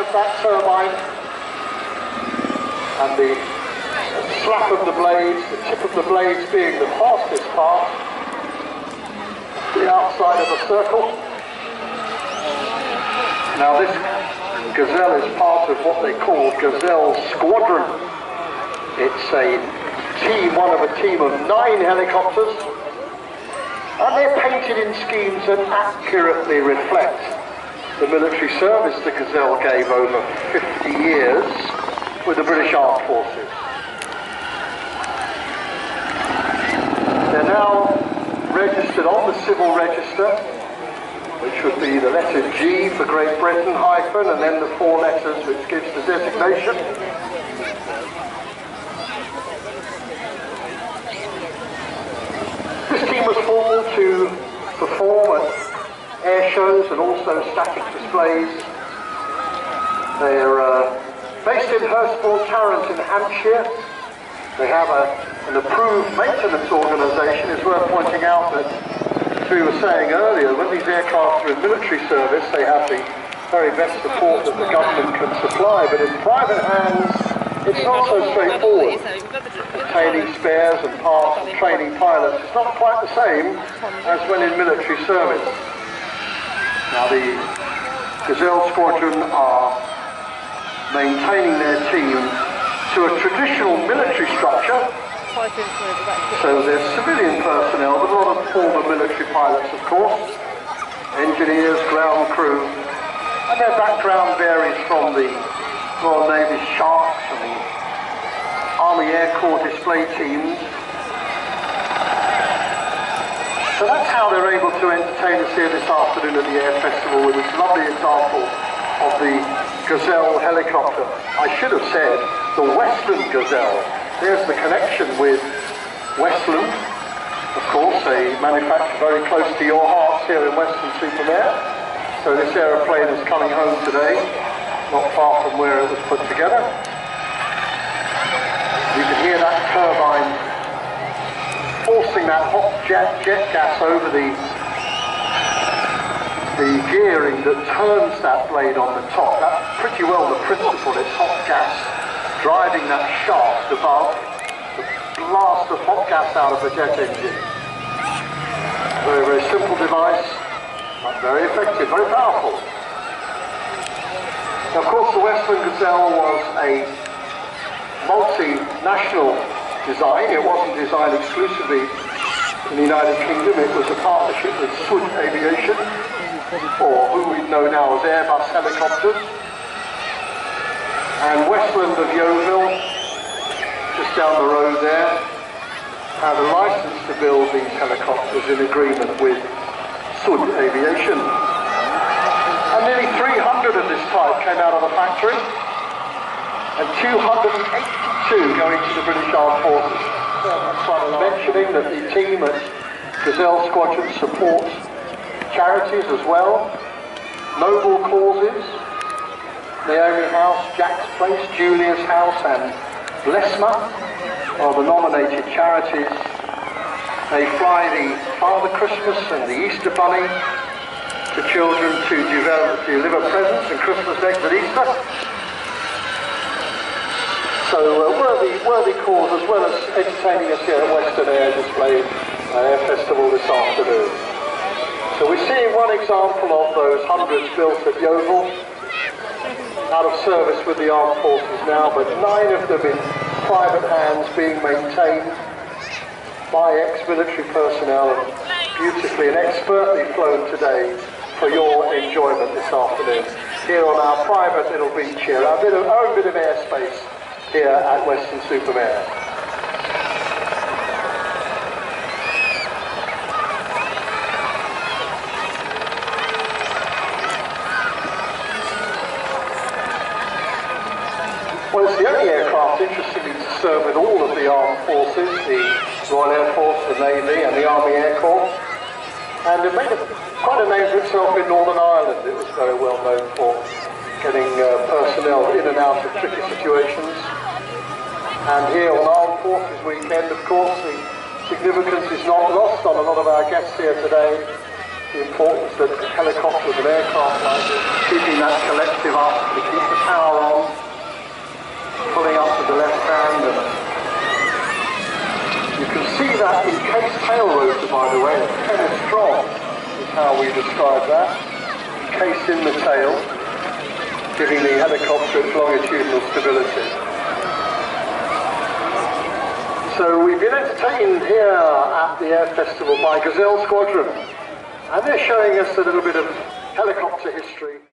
against that turbine, and the slap of the blades, the tip of the blades being the fastest part, the outside of a circle. Now this Gazelle is part of what they call Gazelle Squadron. It's one of a team of 9 helicopters, and they're painted in schemes that accurately reflect the military service the Gazelle gave over 50 years with the British Armed Forces. They're now registered on the civil register, which would be the letter G for Great Britain, hyphen, and then the 4 letters which gives the designation. This team was formed to perform at air shows and also static displays. They're based in Hurstbourne, Tarrant in Hampshire. They have an approved maintenance organisation. It's worth pointing out that, as we were saying earlier, when these aircraft are in military service, they have the very best support that the government can supply, but in private hands, it's not so straightforward. Obtaining spares and parts and training pilots is not quite the same as when in military service. Now the Gazelle Squadron are maintaining their team to a traditional military structure. So there's civilian personnel, but a lot of former military pilots, of course, engineers, ground crew, and their background varies from the Royal Navy's Sharks and the Army Air Corps display teams. So that's how they're able to entertain us here this afternoon at the Air Festival with this lovely example of the Gazelle helicopter. I should have said the Weston Gazelle. There's the connection with Weston, of course, a manufacturer very close to your hearts here in Weston-super-Mare. So this aeroplane is coming home today, not far from where it was put together. You can hear that turbine forcing that hot jet gas over the gearing that turns that blade on the top. That's pretty well the principle. It's hot gas driving that shaft above to blast the hot gas out of the jet engine. Very, very simple device, but very effective, very powerful. Now, of course, the Weston Gazelle was a multinational design. It wasn't designed exclusively in the United Kingdom. It was a partnership with Swood Aviation, or who we know now as Airbus Helicopters. And Westland of Yeovil, just down the road there, had a license to build these helicopters in agreement with Swood Aviation. And nearly 300 of this type came out of the factory, and 282 going to the British Armed Forces. That's why I'm mentioning that the team at Gazelle Squadron supports charities as well, noble causes. Naomi House, Jack's Place, Julia's House and Blesma are the nominated charities. They fly the Father Christmas and the Easter Bunny to children to deliver presents and Christmas eggs at Easter. So worthy cause, as well as entertaining us here at Western Air Display Air Festival this afternoon. So we're seeing one example of those hundreds built at Yeovil, out of service with the armed forces now, but 9 of them in private hands being maintained by ex-military personnel, and beautifully and expertly flown today for your enjoyment this afternoon here on our private little beach here, our own bit of airspace here at Weston-super-Mare. Well, it's the only aircraft, interestingly, to serve with all of the armed forces, the Royal Air Force, the Navy and the Army Air Corps. And it made quite a name for itself in Northern Ireland. It was very well known for getting personnel in and out of tricky situations. And here on Armed Forces Weekend, of course, the significance is not lost on a lot of our guests here today, the importance that helicopters and aircraft like this, keeping that collective up to keep the power on, pulling up with the left hand. And you can see that encased tail rotor, by the way, it's 10 strong is how we describe that, encased in the tail, giving the helicopter its longitudinal stability. So we've been entertained here at the Air Festival by Gazelle Squadron, and they're showing us a little bit of helicopter history.